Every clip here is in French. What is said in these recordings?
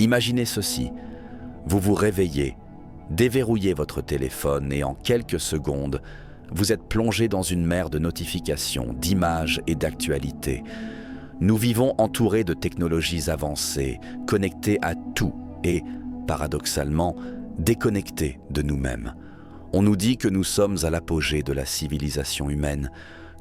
Imaginez ceci, vous vous réveillez, déverrouillez votre téléphone et en quelques secondes, vous êtes plongé dans une mer de notifications, d'images et d'actualités. Nous vivons entourés de technologies avancées, connectés à tout et, paradoxalement, déconnectés de nous-mêmes. On nous dit que nous sommes à l'apogée de la civilisation humaine,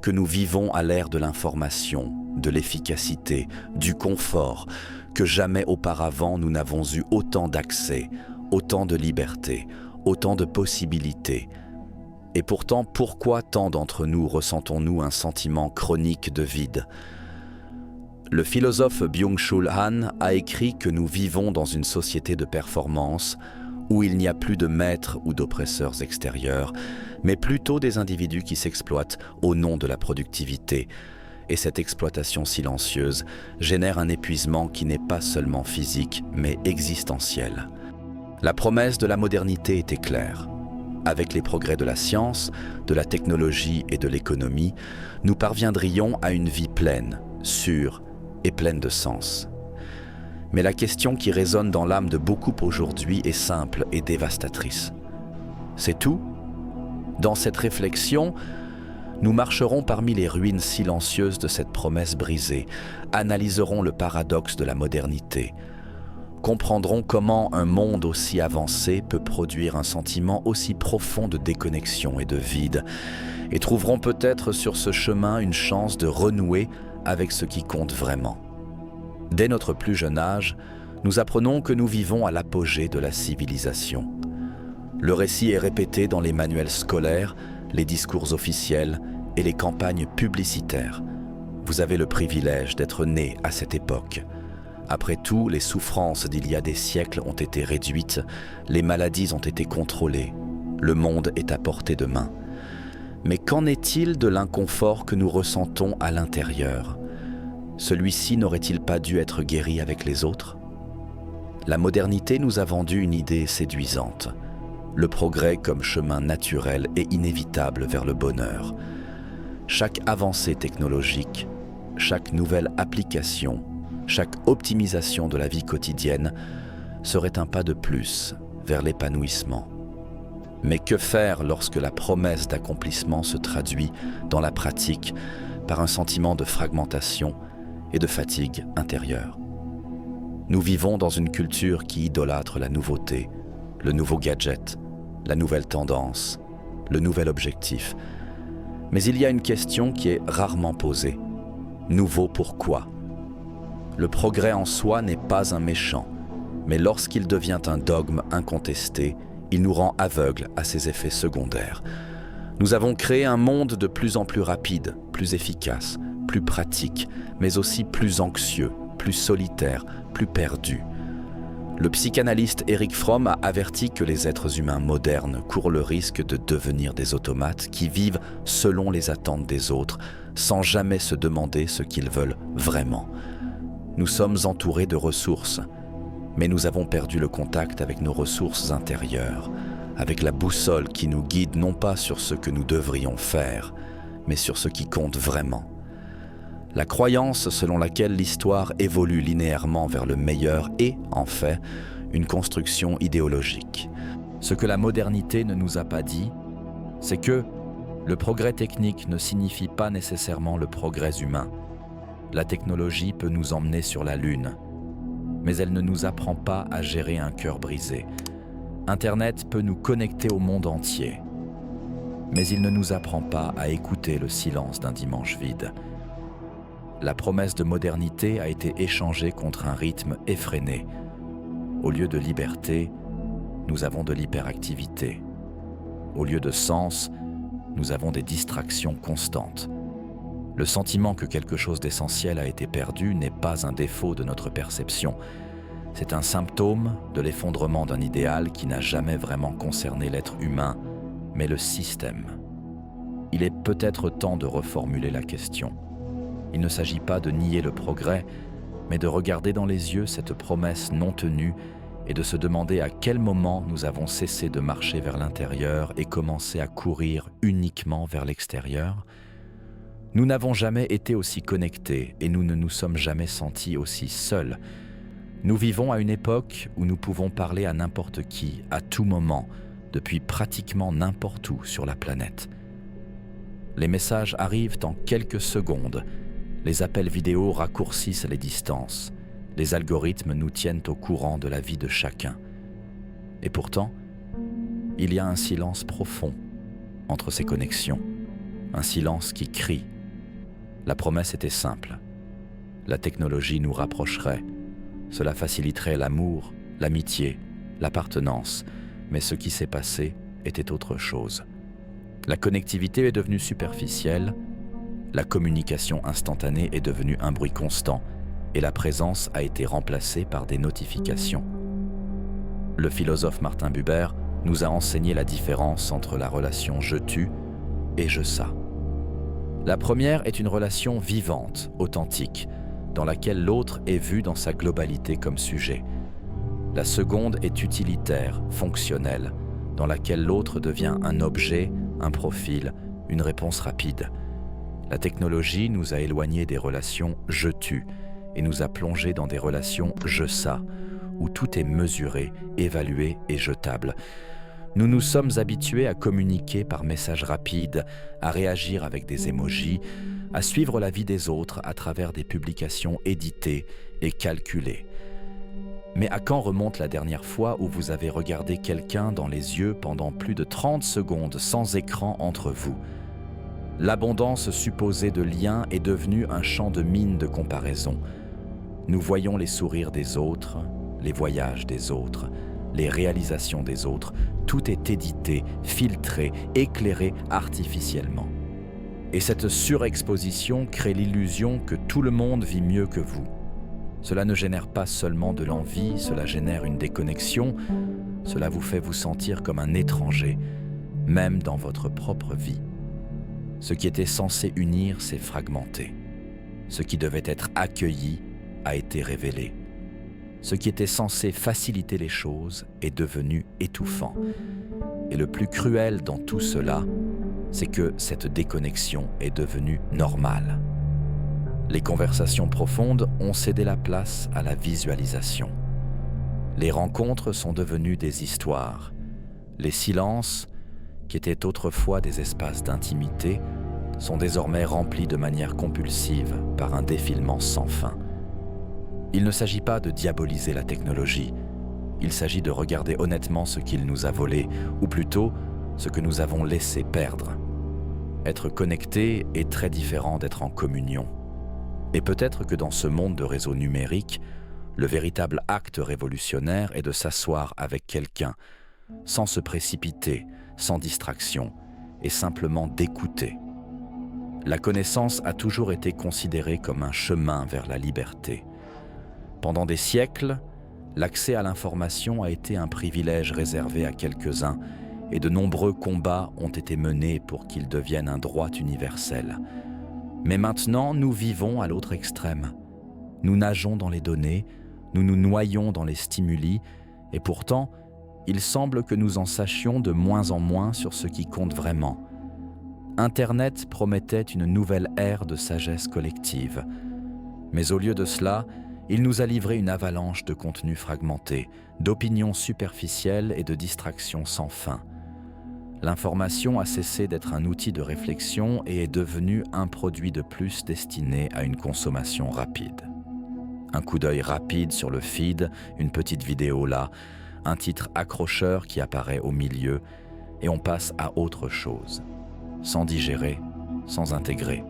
que nous vivons à l'ère de l'information, de l'efficacité, du confort, que jamais auparavant nous n'avons eu autant d'accès, autant de liberté, autant de possibilités. Et pourtant, pourquoi tant d'entre nous ressentons-nous un sentiment chronique de vide ? Le philosophe Byung-Chul Han a écrit que nous vivons dans une société de performance où il n'y a plus de maîtres ou d'oppresseurs extérieurs, mais plutôt des individus qui s'exploitent au nom de la productivité. Et cette exploitation silencieuse génère un épuisement qui n'est pas seulement physique, mais existentiel. La promesse de la modernité était claire. Avec les progrès de la science, de la technologie et de l'économie, nous parviendrions à une vie pleine, sûre et pleine de sens. Mais la question qui résonne dans l'âme de beaucoup aujourd'hui est simple et dévastatrice. C'est tout ? Dans cette réflexion, nous marcherons parmi les ruines silencieuses de cette promesse brisée, analyserons le paradoxe de la modernité, comprendrons comment un monde aussi avancé peut produire un sentiment aussi profond de déconnexion et de vide, et trouverons peut-être sur ce chemin une chance de renouer avec ce qui compte vraiment. Dès notre plus jeune âge, nous apprenons que nous vivons à l'apogée de la civilisation. Le récit est répété dans les manuels scolaires, les discours officiels et les campagnes publicitaires. Vous avez le privilège d'être né à cette époque. Après tout, les souffrances d'il y a des siècles ont été réduites, les maladies ont été contrôlées, le monde est à portée de main. Mais qu'en est-il de l'inconfort que nous ressentons à l'intérieur ? Celui-ci n'aurait-il pas dû être guéri avec les autres ? La modernité nous a vendu une idée séduisante. Le progrès comme chemin naturel et inévitable vers le bonheur. Chaque avancée technologique, chaque nouvelle application, chaque optimisation de la vie quotidienne serait un pas de plus vers l'épanouissement. Mais que faire lorsque la promesse d'accomplissement se traduit dans la pratique par un sentiment de fragmentation et de fatigue intérieure ? Nous vivons dans une culture qui idolâtre la nouveauté, le nouveau gadget, la nouvelle tendance, le nouvel objectif. Mais il y a une question qui est rarement posée. Nouveau pourquoi ? Le progrès en soi n'est pas un méchant, mais lorsqu'il devient un dogme incontesté, il nous rend aveugles à ses effets secondaires. Nous avons créé un monde de plus en plus rapide, plus efficace, plus pratique, mais aussi plus anxieux, plus solitaire, plus perdu. Le psychanalyste Erich Fromm a averti que les êtres humains modernes courent le risque de devenir des automates qui vivent selon les attentes des autres, sans jamais se demander ce qu'ils veulent vraiment. Nous sommes entourés de ressources, mais nous avons perdu le contact avec nos ressources intérieures, avec la boussole qui nous guide non pas sur ce que nous devrions faire, mais sur ce qui compte vraiment. La croyance selon laquelle l'histoire évolue linéairement vers le meilleur est, en fait, une construction idéologique. Ce que la modernité ne nous a pas dit, c'est que le progrès technique ne signifie pas nécessairement le progrès humain. La technologie peut nous emmener sur la Lune, mais elle ne nous apprend pas à gérer un cœur brisé. Internet peut nous connecter au monde entier, mais il ne nous apprend pas à écouter le silence d'un dimanche vide. La promesse de modernité a été échangée contre un rythme effréné. Au lieu de liberté, nous avons de l'hyperactivité. Au lieu de sens, nous avons des distractions constantes. Le sentiment que quelque chose d'essentiel a été perdu n'est pas un défaut de notre perception. C'est un symptôme de l'effondrement d'un idéal qui n'a jamais vraiment concerné l'être humain, mais le système. Il est peut-être temps de reformuler la question. Il ne s'agit pas de nier le progrès, mais de regarder dans les yeux cette promesse non tenue et de se demander à quel moment nous avons cessé de marcher vers l'intérieur et commencé à courir uniquement vers l'extérieur. Nous n'avons jamais été aussi connectés et nous ne nous sommes jamais sentis aussi seuls. Nous vivons à une époque où nous pouvons parler à n'importe qui, à tout moment, depuis pratiquement n'importe où sur la planète. Les messages arrivent en quelques secondes, les appels vidéo raccourcissent les distances, les algorithmes nous tiennent au courant de la vie de chacun. Et pourtant, il y a un silence profond entre ces connexions, un silence qui crie. La promesse était simple. La technologie nous rapprocherait. Cela faciliterait l'amour, l'amitié, l'appartenance. Mais ce qui s'est passé était autre chose. La connectivité est devenue superficielle, la communication instantanée est devenue un bruit constant et la présence a été remplacée par des notifications. Le philosophe Martin Buber nous a enseigné la différence entre la relation « je tue » et « je ça ». La première est une relation vivante, authentique, dans laquelle l'autre est vu dans sa globalité comme sujet. La seconde est utilitaire, fonctionnelle, dans laquelle l'autre devient un objet, un profil, une réponse rapide. La technologie nous a éloignés des relations « je tue » et nous a plongés dans des relations « je ça », où tout est mesuré, évalué et jetable. Nous nous sommes habitués à communiquer par messages rapides, à réagir avec des émojis, à suivre la vie des autres à travers des publications éditées et calculées. Mais à quand remonte la dernière fois où vous avez regardé quelqu'un dans les yeux pendant plus de 30 secondes sans écran entre vous? L'abondance supposée de liens est devenue un champ de mines de comparaison. Nous voyons les sourires des autres, les voyages des autres, les réalisations des autres. Tout est édité, filtré, éclairé artificiellement. Et cette surexposition crée l'illusion que tout le monde vit mieux que vous. Cela ne génère pas seulement de l'envie, cela génère une déconnexion, cela vous fait vous sentir comme un étranger, même dans votre propre vie. Ce qui était censé unir s'est fragmenté. Ce qui devait être accueilli a été révélé. Ce qui était censé faciliter les choses est devenu étouffant. Et le plus cruel dans tout cela, c'est que cette déconnexion est devenue normale. Les conversations profondes ont cédé la place à la visualisation. Les rencontres sont devenues des histoires. Les silences, qui étaient autrefois des espaces d'intimité, sont désormais remplis de manière compulsive par un défilement sans fin. Il ne s'agit pas de diaboliser la technologie, il s'agit de regarder honnêtement ce qu'il nous a volé, ou plutôt ce que nous avons laissé perdre. Être connecté est très différent d'être en communion. Et peut-être que dans ce monde de réseaux numériques, le véritable acte révolutionnaire est de s'asseoir avec quelqu'un, sans se précipiter, sans distraction, et simplement d'écouter. La connaissance a toujours été considérée comme un chemin vers la liberté. Pendant des siècles, l'accès à l'information a été un privilège réservé à quelques-uns et de nombreux combats ont été menés pour qu'il devienne un droit universel. Mais maintenant, nous vivons à l'autre extrême. Nous nageons dans les données, nous nous noyons dans les stimuli et pourtant, il semble que nous en sachions de moins en moins sur ce qui compte vraiment. Internet promettait une nouvelle ère de sagesse collective. Mais au lieu de cela, il nous a livré une avalanche de contenus fragmentés, d'opinions superficielles et de distractions sans fin. L'information a cessé d'être un outil de réflexion et est devenue un produit de plus destiné à une consommation rapide. Un coup d'œil rapide sur le feed, une petite vidéo là, un titre accrocheur qui apparaît au milieu, et on passe à autre chose, sans digérer, sans intégrer.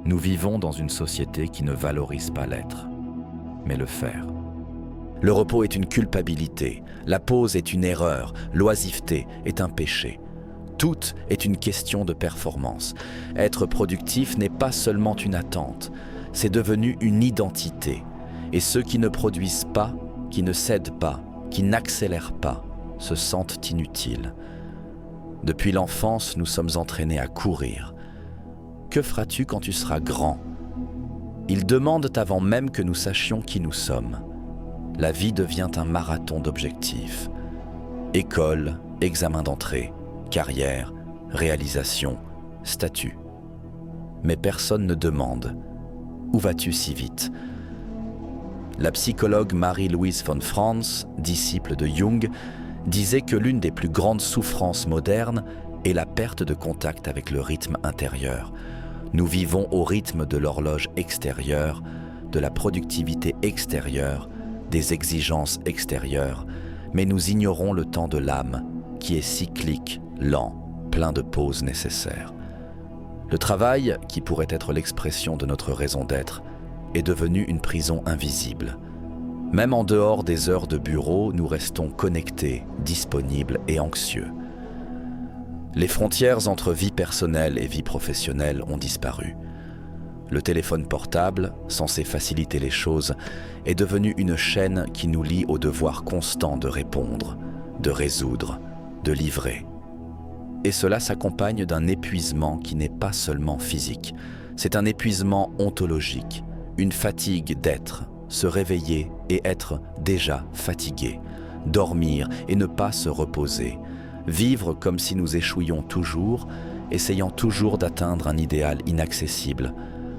Nous vivons dans une société qui ne valorise pas l'être, mais le faire. Le repos est une culpabilité, la pause est une erreur, l'oisiveté est un péché. Tout est une question de performance. Être productif n'est pas seulement une attente, c'est devenu une identité. Et ceux qui ne produisent pas, qui ne cèdent pas, qui n'accélèrent pas, se sentent inutiles. Depuis l'enfance, nous sommes entraînés à courir. Que feras-tu quand tu seras grand ? Ils demandent avant même que nous sachions qui nous sommes. La vie devient un marathon d'objectifs. École, examen d'entrée, carrière, réalisation, statut. Mais personne ne demande « Où vas-tu si vite ?» La psychologue Marie-Louise von Franz, disciple de Jung, disait que l'une des plus grandes souffrances modernes est la perte de contact avec le rythme intérieur. Nous vivons au rythme de l'horloge extérieure, de la productivité extérieure, des exigences extérieures, mais nous ignorons le temps de l'âme, qui est cyclique, lent, plein de pauses nécessaires. Le travail, qui pourrait être l'expression de notre raison d'être, est devenu une prison invisible. Même en dehors des heures de bureau, nous restons connectés, disponibles et anxieux. Les frontières entre vie personnelle et vie professionnelle ont disparu. Le téléphone portable, censé faciliter les choses, est devenu une chaîne qui nous lie au devoir constant de répondre, de résoudre, de livrer. Et cela s'accompagne d'un épuisement qui n'est pas seulement physique. C'est un épuisement ontologique, une fatigue d'être, se réveiller et être déjà fatigué, dormir et ne pas se reposer, vivre comme si nous échouions toujours, essayant toujours d'atteindre un idéal inaccessible,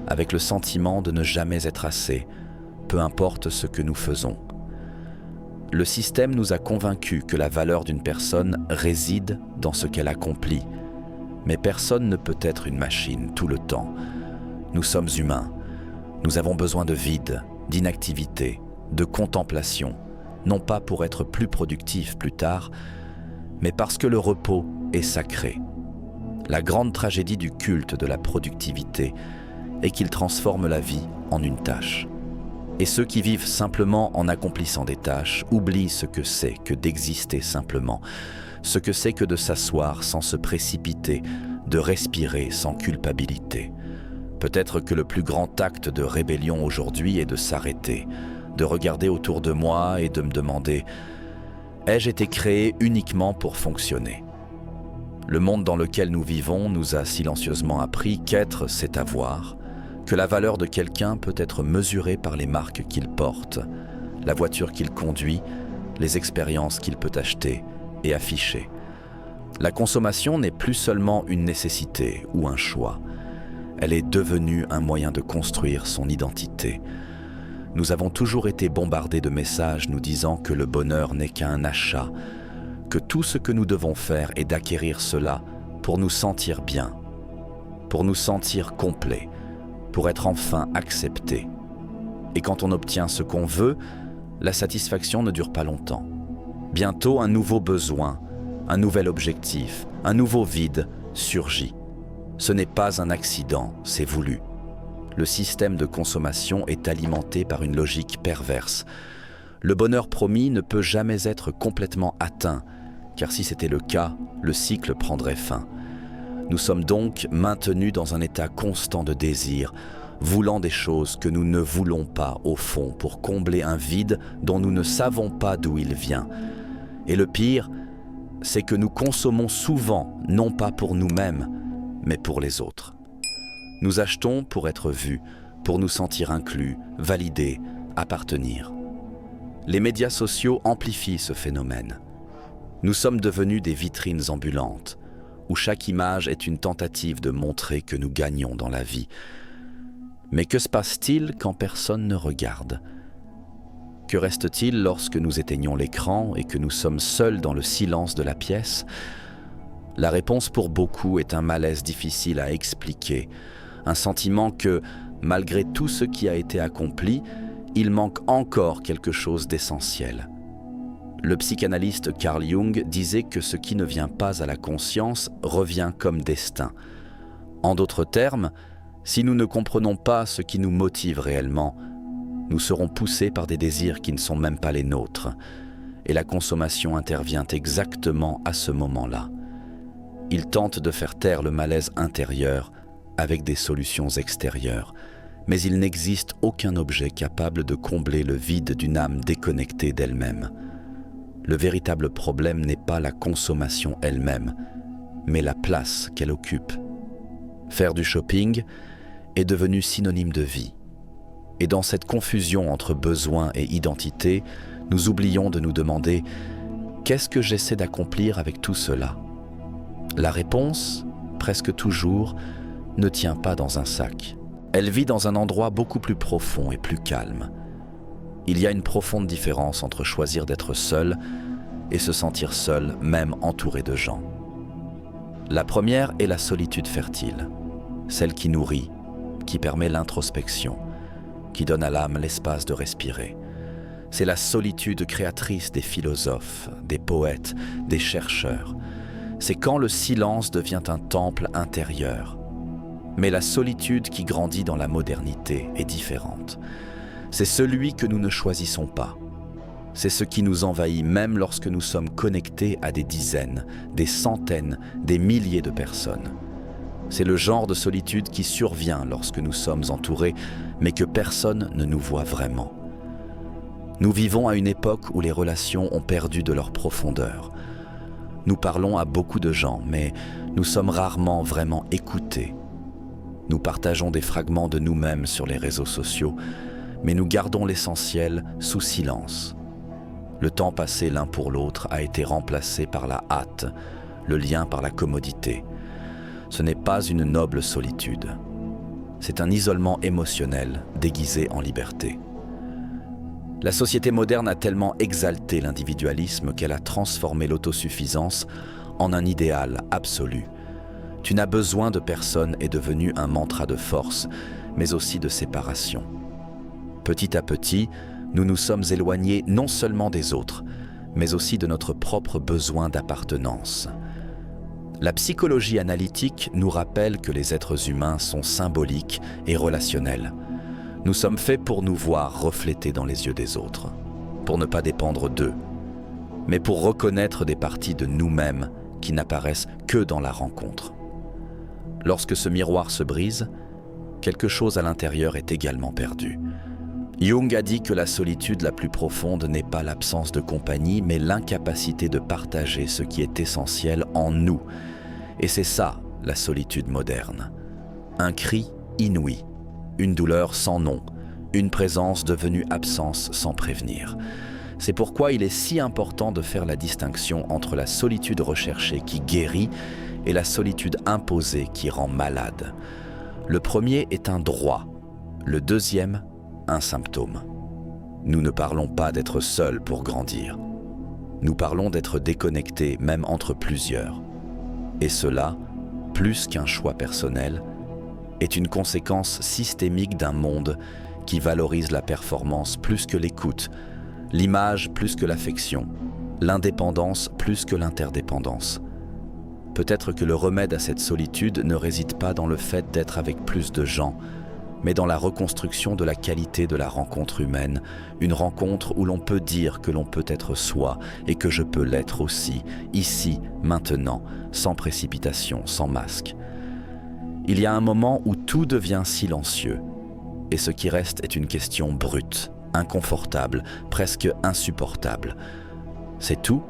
avec le sentiment de ne jamais être assez, peu importe ce que nous faisons. Le système nous a convaincus que la valeur d'une personne réside dans ce qu'elle accomplit. Mais personne ne peut être une machine tout le temps. Nous sommes humains. Nous avons besoin de vide, d'inactivité, de contemplation, non pas pour être plus productifs plus tard, mais parce que le repos est sacré. La grande tragédie du culte de la productivité est qu'il transforme la vie en une tâche. Et ceux qui vivent simplement en accomplissant des tâches oublient ce que c'est que d'exister simplement, ce que c'est que de s'asseoir sans se précipiter, de respirer sans culpabilité. Peut-être que le plus grand acte de rébellion aujourd'hui est de s'arrêter, de regarder autour de moi et de me demander « Ai-je été créé uniquement pour fonctionner ?» Le monde dans lequel nous vivons nous a silencieusement appris qu'être, c'est avoir, que la valeur de quelqu'un peut être mesurée par les marques qu'il porte, la voiture qu'il conduit, les expériences qu'il peut acheter et afficher. La consommation n'est plus seulement une nécessité ou un choix. Elle est devenue un moyen de construire son identité. Nous avons toujours été bombardés de messages nous disant que le bonheur n'est qu'un achat, que tout ce que nous devons faire est d'acquérir cela pour nous sentir bien, pour nous sentir complets, pour être enfin acceptés. Et quand on obtient ce qu'on veut, la satisfaction ne dure pas longtemps. Bientôt, un nouveau besoin, un nouvel objectif, un nouveau vide surgit. Ce n'est pas un accident, c'est voulu. Le système de consommation est alimenté par une logique perverse. Le bonheur promis ne peut jamais être complètement atteint, car si c'était le cas, le cycle prendrait fin. Nous sommes donc maintenus dans un état constant de désir, voulant des choses que nous ne voulons pas au fond pour combler un vide dont nous ne savons pas d'où il vient. Et le pire, c'est que nous consommons souvent, non pas pour nous-mêmes, mais pour les autres. Nous achetons pour être vus, pour nous sentir inclus, validés, appartenir. Les médias sociaux amplifient ce phénomène. Nous sommes devenus des vitrines ambulantes, où chaque image est une tentative de montrer que nous gagnons dans la vie. Mais que se passe-t-il quand personne ne regarde ? Que reste-t-il lorsque nous éteignons l'écran et que nous sommes seuls dans le silence de la pièce ? La réponse pour beaucoup est un malaise difficile à expliquer, un sentiment que, malgré tout ce qui a été accompli, il manque encore quelque chose d'essentiel. Le psychanalyste Carl Jung disait que ce qui ne vient pas à la conscience revient comme destin. En d'autres termes, si nous ne comprenons pas ce qui nous motive réellement, nous serons poussés par des désirs qui ne sont même pas les nôtres. Et la consommation intervient exactement à ce moment-là. Il tente de faire taire le malaise intérieur avec des solutions extérieures, mais il n'existe aucun objet capable de combler le vide d'une âme déconnectée d'elle-même. Le véritable problème n'est pas la consommation elle-même, mais la place qu'elle occupe. Faire du shopping est devenu synonyme de vie. Et dans cette confusion entre besoin et identité, nous oublions de nous demander « Qu'est-ce que j'essaie d'accomplir avec tout cela ?» La réponse, presque toujours, ne tient pas dans un sac. Elle vit dans un endroit beaucoup plus profond et plus calme. Il y a une profonde différence entre choisir d'être seul et se sentir seul, même entouré de gens. La première est la solitude fertile, celle qui nourrit, qui permet l'introspection, qui donne à l'âme l'espace de respirer. C'est la solitude créatrice des philosophes, des poètes, des chercheurs. C'est quand le silence devient un temple intérieur. Mais la solitude qui grandit dans la modernité est différente. C'est celui que nous ne choisissons pas. C'est ce qui nous envahit même lorsque nous sommes connectés à des dizaines, des centaines, des milliers de personnes. C'est le genre de solitude qui survient lorsque nous sommes entourés, mais que personne ne nous voit vraiment. Nous vivons à une époque où les relations ont perdu de leur profondeur. Nous parlons à beaucoup de gens, mais nous sommes rarement vraiment écoutés. Nous partageons des fragments de nous-mêmes sur les réseaux sociaux, mais nous gardons l'essentiel sous silence. Le temps passé l'un pour l'autre a été remplacé par la hâte, le lien par la commodité. Ce n'est pas une noble solitude. C'est un isolement émotionnel déguisé en liberté. La société moderne a tellement exalté l'individualisme qu'elle a transformé l'autosuffisance en un idéal absolu. Tu n'as besoin de personne est devenu un mantra de force, mais aussi de séparation. Petit à petit, nous nous sommes éloignés non seulement des autres, mais aussi de notre propre besoin d'appartenance. La psychologie analytique nous rappelle que les êtres humains sont symboliques et relationnels. Nous sommes faits pour nous voir reflétés dans les yeux des autres, pour ne pas dépendre d'eux, mais pour reconnaître des parties de nous-mêmes qui n'apparaissent que dans la rencontre. Lorsque ce miroir se brise, quelque chose à l'intérieur est également perdu. Jung a dit que la solitude la plus profonde n'est pas l'absence de compagnie, mais l'incapacité de partager ce qui est essentiel en nous. Et c'est ça, la solitude moderne. Un cri inouï, une douleur sans nom, une présence devenue absence sans prévenir. C'est pourquoi il est si important de faire la distinction entre la solitude recherchée qui guérit et la solitude imposée qui rend malade. Le premier est un droit, le deuxième, un symptôme. Nous ne parlons pas d'être seuls pour grandir. Nous parlons d'être déconnectés, même entre plusieurs. Et cela, plus qu'un choix personnel, est une conséquence systémique d'un monde qui valorise la performance plus que l'écoute, l'image plus que l'affection, l'indépendance plus que l'interdépendance. Peut-être que le remède à cette solitude ne réside pas dans le fait d'être avec plus de gens, mais dans la reconstruction de la qualité de la rencontre humaine, une rencontre où l'on peut dire que l'on peut être soi et que je peux l'être aussi, ici, maintenant, sans précipitation, sans masque. Il y a un moment où tout devient silencieux, et ce qui reste est une question brute, inconfortable, presque insupportable. C'est tout?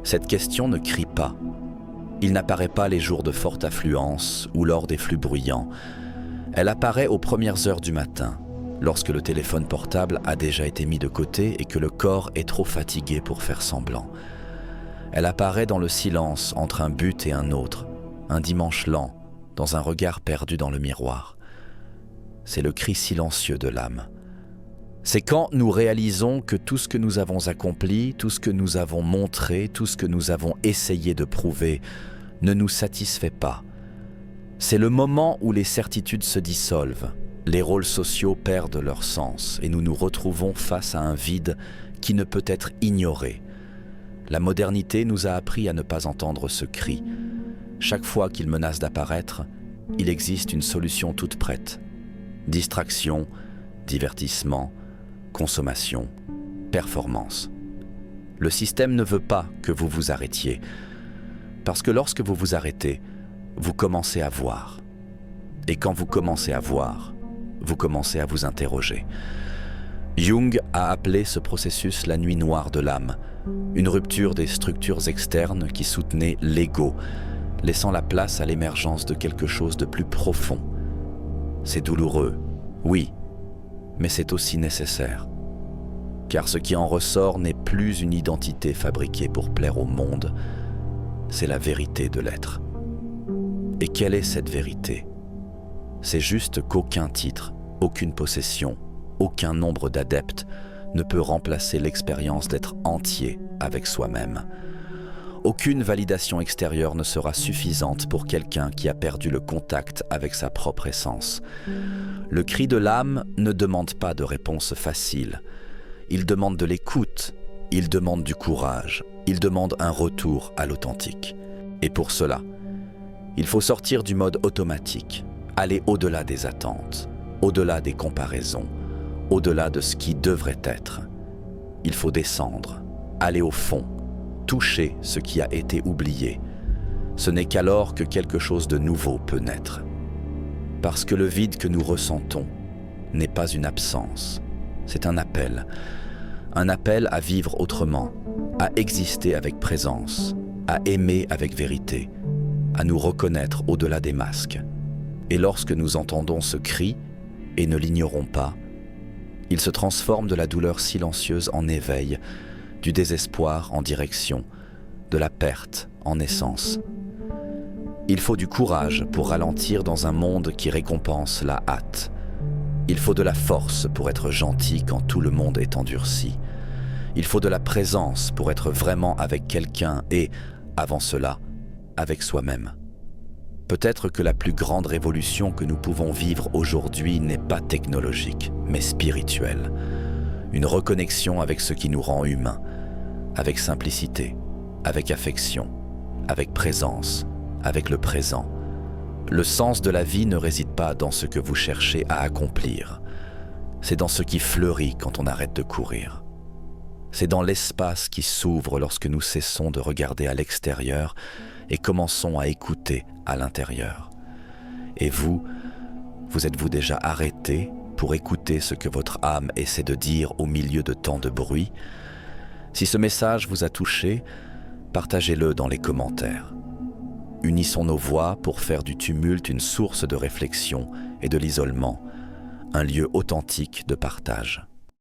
Cette question ne crie pas. Il n'apparaît pas les jours de forte affluence ou lors des flux bruyants. Elle apparaît aux premières heures du matin, lorsque le téléphone portable a déjà été mis de côté et que le corps est trop fatigué pour faire semblant. Elle apparaît dans le silence entre un but et un autre, un dimanche lent, dans un regard perdu dans le miroir. C'est le cri silencieux de l'âme. C'est quand nous réalisons que tout ce que nous avons accompli, tout ce que nous avons montré, tout ce que nous avons essayé de prouver ne nous satisfait pas. C'est le moment où les certitudes se dissolvent, les rôles sociaux perdent leur sens et nous nous retrouvons face à un vide qui ne peut être ignoré. La modernité nous a appris à ne pas entendre ce cri. Chaque fois qu'il menace d'apparaître, il existe une solution toute prête. Distraction, divertissement, consommation, performance. Le système ne veut pas que vous vous arrêtiez, parce que lorsque vous vous arrêtez, vous commencez à voir. Et quand vous commencez à voir, vous commencez à vous interroger. Jung a appelé ce processus la nuit noire de l'âme, une rupture des structures externes qui soutenaient l'ego, laissant la place à l'émergence de quelque chose de plus profond. C'est douloureux, oui, mais c'est aussi nécessaire. Car ce qui en ressort n'est plus une identité fabriquée pour plaire au monde, c'est la vérité de l'être. Et quelle est cette vérité? C'est juste qu'aucun titre, aucune possession, aucun nombre d'adeptes ne peut remplacer l'expérience d'être entier avec soi-même. Aucune validation extérieure ne sera suffisante pour quelqu'un qui a perdu le contact avec sa propre essence. Le cri de l'âme ne demande pas de réponse facile. Il demande de l'écoute, il demande du courage, il demande un retour à l'authentique. Et pour cela, il faut sortir du mode automatique, aller au-delà des attentes, au-delà des comparaisons, au-delà de ce qui devrait être. Il faut descendre, aller au fond, toucher ce qui a été oublié. Ce n'est qu'alors que quelque chose de nouveau peut naître. Parce que le vide que nous ressentons n'est pas une absence, c'est un appel à vivre autrement, à exister avec présence, à aimer avec vérité, à nous reconnaître au-delà des masques. Et lorsque nous entendons ce cri, et ne l'ignorons pas, il se transforme de la douleur silencieuse en éveil, du désespoir en direction, de la perte en essence. Il faut du courage pour ralentir dans un monde qui récompense la hâte. Il faut de la force pour être gentil quand tout le monde est endurci. Il faut de la présence pour être vraiment avec quelqu'un et, avant cela, avec soi-même. Peut-être que la plus grande révolution que nous pouvons vivre aujourd'hui n'est pas technologique, mais spirituelle. Une reconnexion avec ce qui nous rend humains, avec simplicité, avec affection, avec présence, avec le présent. Le sens de la vie ne réside pas dans ce que vous cherchez à accomplir. C'est dans ce qui fleurit quand on arrête de courir. C'est dans l'espace qui s'ouvre lorsque nous cessons de regarder à l'extérieur et commençons à écouter à l'intérieur. Et vous êtes-vous déjà arrêté pour écouter ce que votre âme essaie de dire au milieu de tant de bruit? Si ce message vous a touché, partagez-le dans les commentaires. Unissons nos voix pour faire du tumulte une source de réflexion et de l'isolement, un lieu authentique de partage.